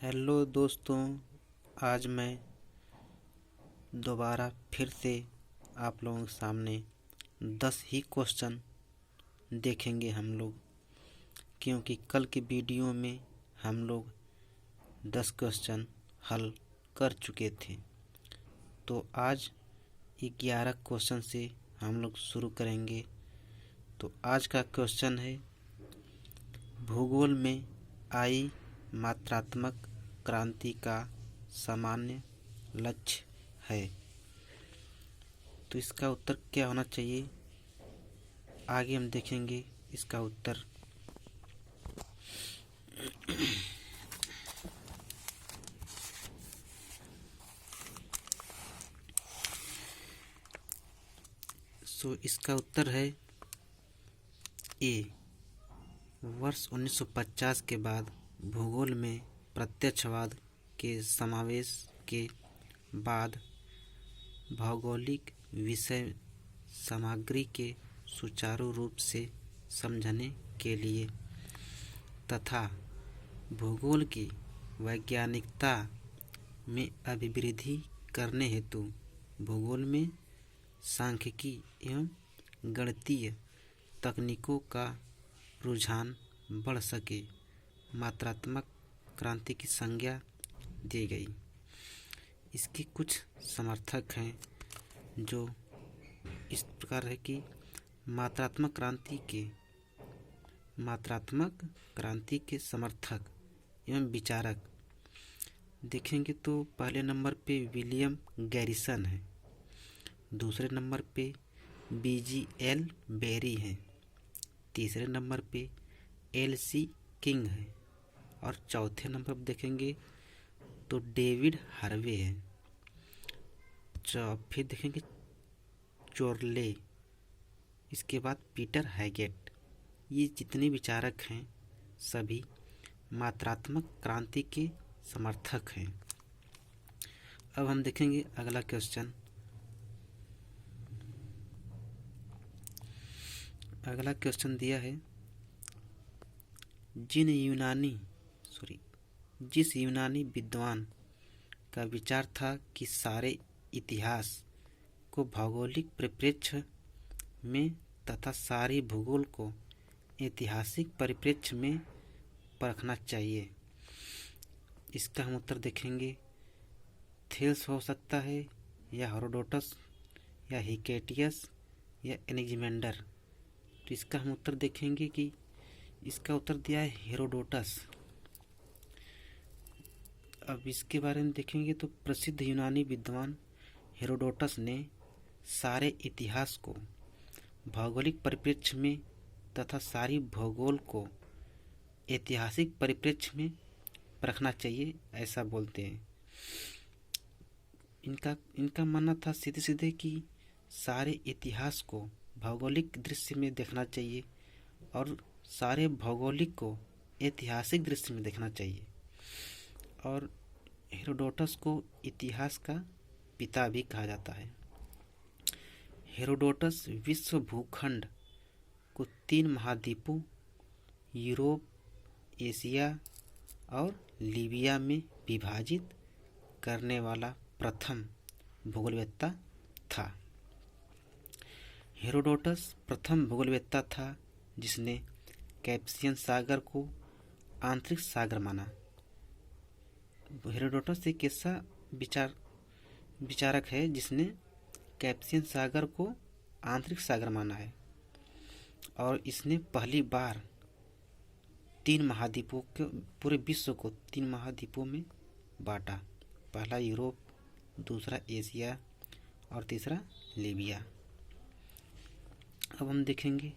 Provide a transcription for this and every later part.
Hello दोस्तों। आज मैं दोबारा फिर से आप लोगों के सामने 10 ही क्वेश्चन देखेंगे हम लोग, क्योंकि कल की वीडियो में हम लोग 10 क्वेश्चन हल कर चुके थे। तो आज 11 क्वेश्चन से हम लोग शुरू करेंगे। तो आज का क्वेश्चन है, भूगोल में आई मात्रात्मक क्रांति का सामान्य लक्ष्य है। तो इसका उत्तर क्या होना चाहिए, आगे हम देखेंगे इसका उत्तर। इसका उत्तर है ए। वर्ष 1950 के बाद भूगोल में प्रत्यक्षवाद के समावेश के बाद भौगोलिक विषय सामग्री के सुचारू रूप से समझने के लिए तथा भूगोल की वैज्ञानिकता में अभिवृद्धि करने हेतु भूगोल में सांख्यिकी एवं गणितीय तकनीकों का रुझान बढ़ सके, मात्रात्मक क्रांति की संज्ञा दी गई। इसके कुछ समर्थक हैं जो इस प्रकार है कि मात्रात्मक क्रांति के समर्थक एवं विचारक देखेंगे तो पहले नंबर पे विलियम गैरिसन है, दूसरे नंबर पे BGL बेरी है, तीसरे नंबर पे LC किंग है और चौथे नंबर पर देखेंगे तो डेविड हार्वे है। फिर देखेंगे चोर्ले, इसके बाद पीटर हैगेट। ये जितने विचारक हैं सभी मात्रात्मक क्रांति के समर्थक हैं। अब हम देखेंगे अगला क्वेश्चन। अगला क्वेश्चन दिया है, जिस यूनानी विद्वान का विचार था कि सारे इतिहास को भौगोलिक परिप्रेक्ष्य में तथा सारी भूगोल को ऐतिहासिक परिप्रेक्ष्य में परखना चाहिए। इसका हम उत्तर देखेंगे, थेल्स हो सकता है या हेरोडोटस या हिकेटियस या एनेक्सिमेंडर। तो इसका हम उत्तर देखेंगे कि इसका उत्तर दिया है हेरोडोटस। अब इसके बारे में देखेंगे तो प्रसिद्ध यूनानी विद्वान हेरोडोटस ने सारे इतिहास को भौगोलिक परिप्रेक्ष्य में तथा सारी भूगोल को ऐतिहासिक परिप्रेक्ष्य में परखना चाहिए, ऐसा बोलते हैं। इनका मानना था सीधे सीधे कि सारे इतिहास को भौगोलिक दृश्य में देखना चाहिए और सारे भौगोलिक को ऐतिहासिक दृश्य में देखना चाहिए। और हेरोडोटस को इतिहास का पिता भी कहा जाता है। हेरोडोटस विश्व भूखंड को 3 महाद्वीपों यूरोप, एशिया और लीबिया में विभाजित करने वाला प्रथम भूगोलवेत्ता था। हेरोडोटस प्रथम भूगोलवेत्ता था जिसने कैस्पियन सागर को आंतरिक सागर माना। हेरोडोटस एक ऐसा विचारक है जिसने कैस्पियन सागर को आंतरिक सागर माना है और इसने पहली बार 3 महाद्वीपों के पूरे विश्व को 3 महाद्वीपों में बांटा। पहला यूरोप, दूसरा एशिया और तीसरा लीबिया। अब हम देखेंगे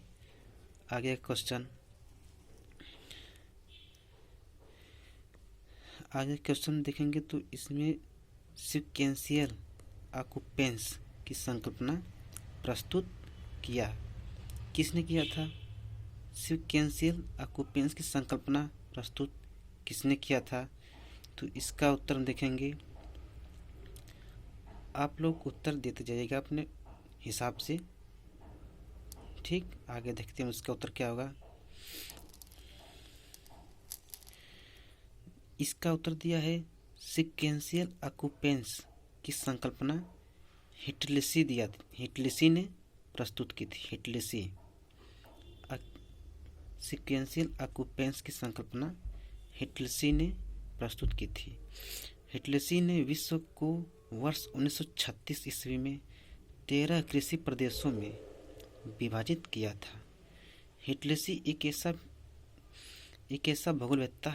आगे क्वेश्चन। आगे क्वेश्चन देखेंगे तो इसमें सीक्वेंशियल ऑक्युपेंस की संकल्पना प्रस्तुत किया। किसने किया था? सीक्वेंशियल ऑक्युपेंस की संकल्पना प्रस्तुत किसने किया था? तो इसका उत्तर देखेंगे। आप लोग उत्तर देते जाइएगा अपने हिसाब से। ठीक, आगे देखते हैं इसका उत्तर क्या होगा। इसका उत्तर दिया है सीक्वेंशियल ऑक्यूपेंस की संकल्पना हिटलेसी ने प्रस्तुत की थी। हिटलेसी सीक्वेंशियल ऑक्यूपेंस की संकल्पना हिटलेसी ने प्रस्तुत की थी। हिटलेसी ने विश्व को वर्ष 1936 ईस्वी में 13 कृषि प्रदेशों में विभाजित किया था। हिटलेसी एक ऐसा भूगोलवेत्ता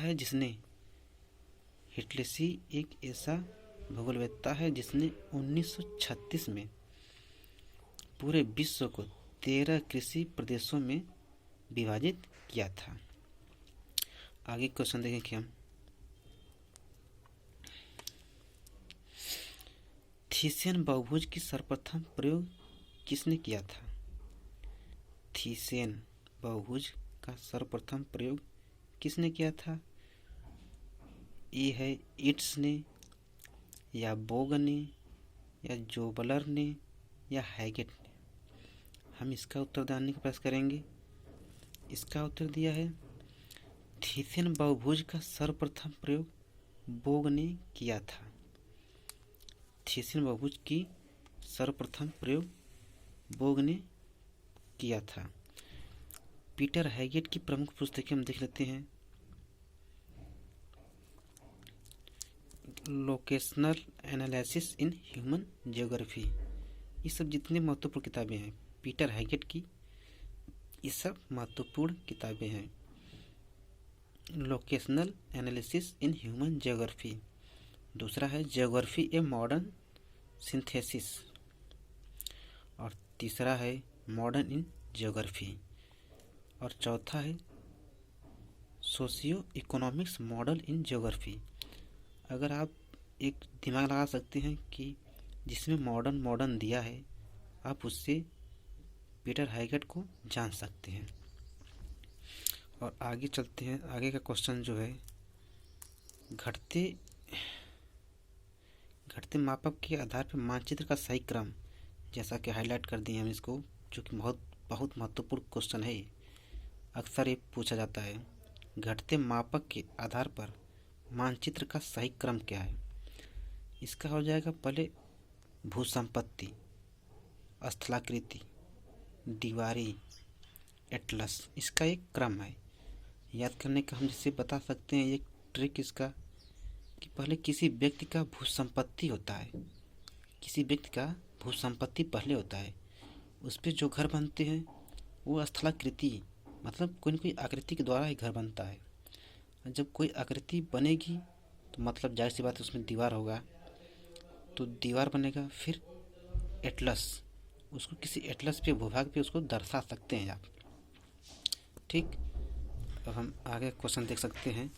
है जिसने 1936 में पूरे विश्व को 13 कृषि प्रदेशों में विभाजित किया था। आगे क्वेश्चन देखें हम। थीसियन बहुभुज की सर्वप्रथम प्रयोग किसने किया था? थीसियन बहुभुज का सर्वप्रथम प्रयोग किसने किया था? ये है इट्स ने, या बोग ने, या जोबलर ने, या हैगेट ने। हम इसका उत्तर जानने का प्रयास करेंगे। इसका उत्तर दिया है थीसियन बहुभुज का सर्वप्रथम प्रयोग बोग ने किया था। थीसियन बहुभुज की सर्वप्रथम प्रयोग बोग ने किया था। पीटर हैगेट की प्रमुख पुस्तकें हम देख लेते हैं। Locational analysis in human geography, ये सब जितने महत्वपूर्ण किताबें हैं पीटर हैगेट की, ये सब महत्वपूर्ण किताबें हैं। Locational analysis in human geography. दूसरा है ज्योग्राफी ए मॉडर्न सिंथेसिस, और तीसरा है मॉडर्न इन ज्योग्राफी, और चौथा है socio economics model in geography. अगर आप एक दिमाग लगा सकते हैं कि जिसमें मॉडर्न दिया है, आप उससे पीटर हैगेट को जान सकते हैं। और आगे चलते हैं। आगे का क्वेश्चन जो है घटते मापक के आधार पर मानचित्र का सही क्रम, जैसा कि हाईलाइट कर दिए हम इसको, जो कि बहुत महत्वपूर्ण क्वेश्चन है। अक्सर ये पूछा जाता है घटते मापक के आधार पर मानचित्र का सही क्रम क्या है। इसका हो जाएगा पहले भूसंपत्ति, स्थलाकृति, दीवारी, एटलस, इसका एक क्रम है। याद करने का हम जिसे बता सकते हैं एक ट्रिक इसका, कि पहले किसी व्यक्ति का भूसंपत्ति होता है, किसी व्यक्ति का भूसंपत्ति पहले होता है, उस पर जो घर बनते हैं वो स्थलाकृति, मतलब कोई न कोई आकृति के द्वारा ही घर बनता है। जब कोई आकृति बनेगी तो मतलब जाहिर सी बात है उसमें दीवार होगा, तो दीवार बनेगा। फिर एटलस, उसको किसी एटलस पे, भूभाग पे उसको दर्शा सकते हैं आप। ठीक, अब हम आगे क्वेश्चन देख सकते हैं।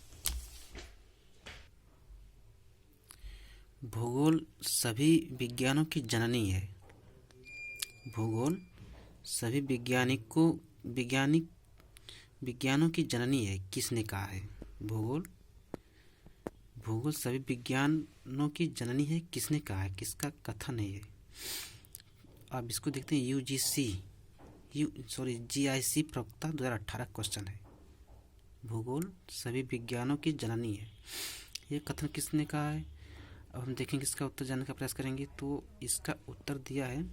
भूगोल सभी विज्ञानों की जननी है। भूगोल सभी विज्ञानों की जननी है, किसने कहा है? भूगोल सभी विज्ञानों की जननी है, किसने कहा है? किसका कथन है ये? आप इसको देखते हैं GIC प्रवक्ता 2018 क्वेश्चन है। भूगोल सभी विज्ञानों की जननी है, ये कथन किसने कहा है? अब हम देखेंगे, इसका उत्तर जानने का प्रयास करेंगे। तो इसका उत्तर दिया है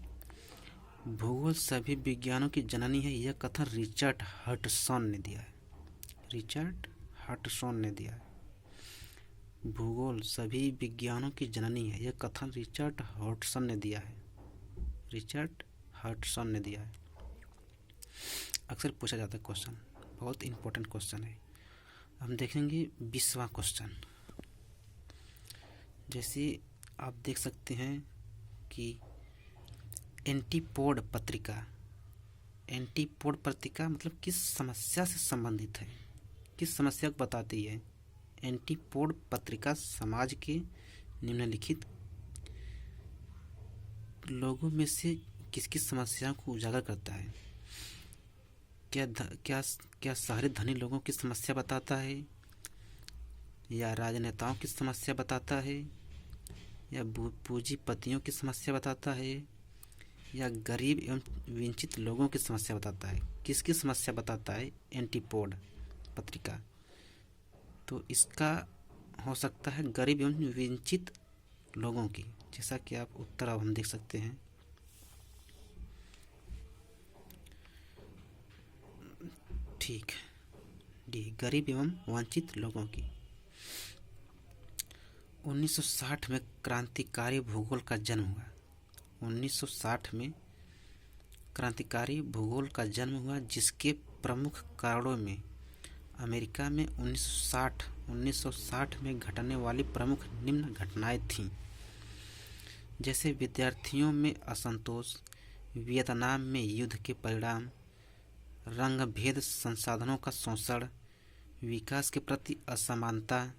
भूगोल सभी विज्ञानों की जननी है, यह कथन रिचर्ड हटसन ने दिया है। रिचर्ड हटसन ने दिया है। भूगोल सभी विज्ञानों की जननी है, यह कथन रिचर्ड हटसन ने दिया है। रिचर्ड हटसन ने दिया है। अक्सर पूछा जाता है क्वेश्चन, बहुत इंपॉर्टेंट क्वेश्चन है। हम देखेंगे 20वां क्वेश्चन। जैसे आप देख सकते हैं कि एंटीपोड पत्रिका मतलब किस समस्या से संबंधित है, किस समस्या को बताती है? एंटीपोड पत्रिका समाज के निम्नलिखित लोगों में से किसकी समस्याओं को उजागर करता है? क्या शहरी धनी लोगों की समस्या बताता है, या राजनेताओं की समस्या बताता है, या पूंजीपतियों की समस्या बताता है, या गरीब एवं वंचित लोगों की समस्या बताता है? किसकी समस्या बताता है एंटीपोड पत्रिका? तो इसका हो सकता है गरीब एवं वंचित लोगों की, जैसा कि आप उत्तर अब हम देख सकते हैं। ठीक, डी गरीब एवं वंचित लोगों की। 1960 में क्रांतिकारी भूगोल का जन्म हुआ। 1960 में क्रांतिकारी भूगोल का जन्म हुआ, जिसके प्रमुख कारणों में अमेरिका में 1960 में घटने वाली प्रमुख निम्न घटनाएं थीं, जैसे विद्यार्थियों में असंतोष, वियतनाम में युद्ध के परिणाम, रंग भेद, संसाधनों का शोषण, विकास के प्रति असमानता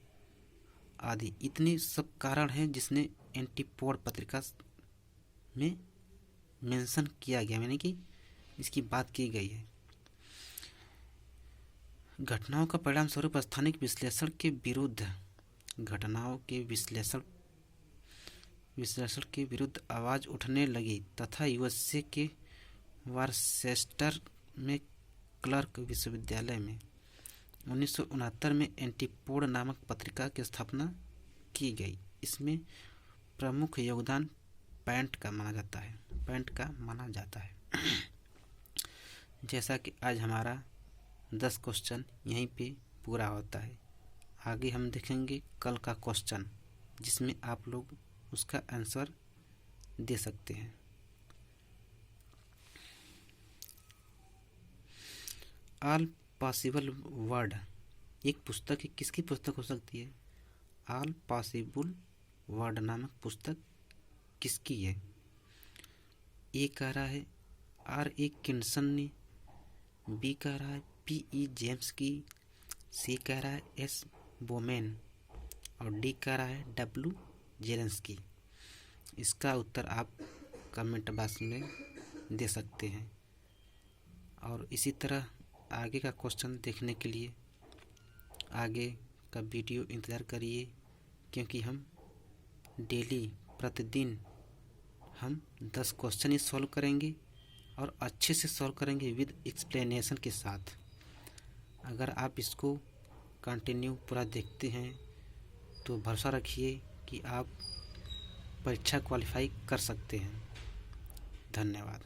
आदि। इतने सब कारण हैं जिसने एंटीपोड पत्रिका में मेंशन किया गया, यानी कि इसकी बात की गई है। घटनाओं का परिणाम स्वरूप स्थानिक विश्लेषण के विरुद्ध, घटनाओं के विश्लेषण के विरुद्ध आवाज़ उठने लगी तथा यूएसए के वारचेस्टर में क्लर्क विश्वविद्यालय में 1969 में एंटीपोड नामक पत्रिका की स्थापना की गई। इसमें प्रमुख योगदान पैंट का माना जाता है। जैसा कि आज हमारा 10 क्वेश्चन यहीं पे पूरा होता है। आगे हम देखेंगे कल का क्वेश्चन, जिसमें आप लोग उसका आंसर दे सकते हैं। ऑल पॉसिबल वर्ड एक पुस्तक है, किसकी पुस्तक हो सकती है? ऑल पॉसिबल वर्ड नामक पुस्तक किसकी है? ए कह रहा है R.A. किंडसन ने, बी कह रहा है P.E. जेम्स की, सी कह रहा है S. बोमेन और डी कह रहा है W. जेलेंस्की। इसका उत्तर आप कमेंट बॉक्स में दे सकते हैं। और इसी तरह आगे का क्वेश्चन देखने के लिए आगे का वीडियो इंतज़ार करिए, क्योंकि हम डेली प्रतिदिन हम 10 क्वेश्चन ही सॉल्व करेंगे और अच्छे से सॉल्व करेंगे विद एक्सप्लेनेशन के साथ। अगर आप इसको कंटिन्यू पूरा देखते हैं तो भरोसा रखिए कि आप परीक्षा क्वालिफाई कर सकते हैं। धन्यवाद।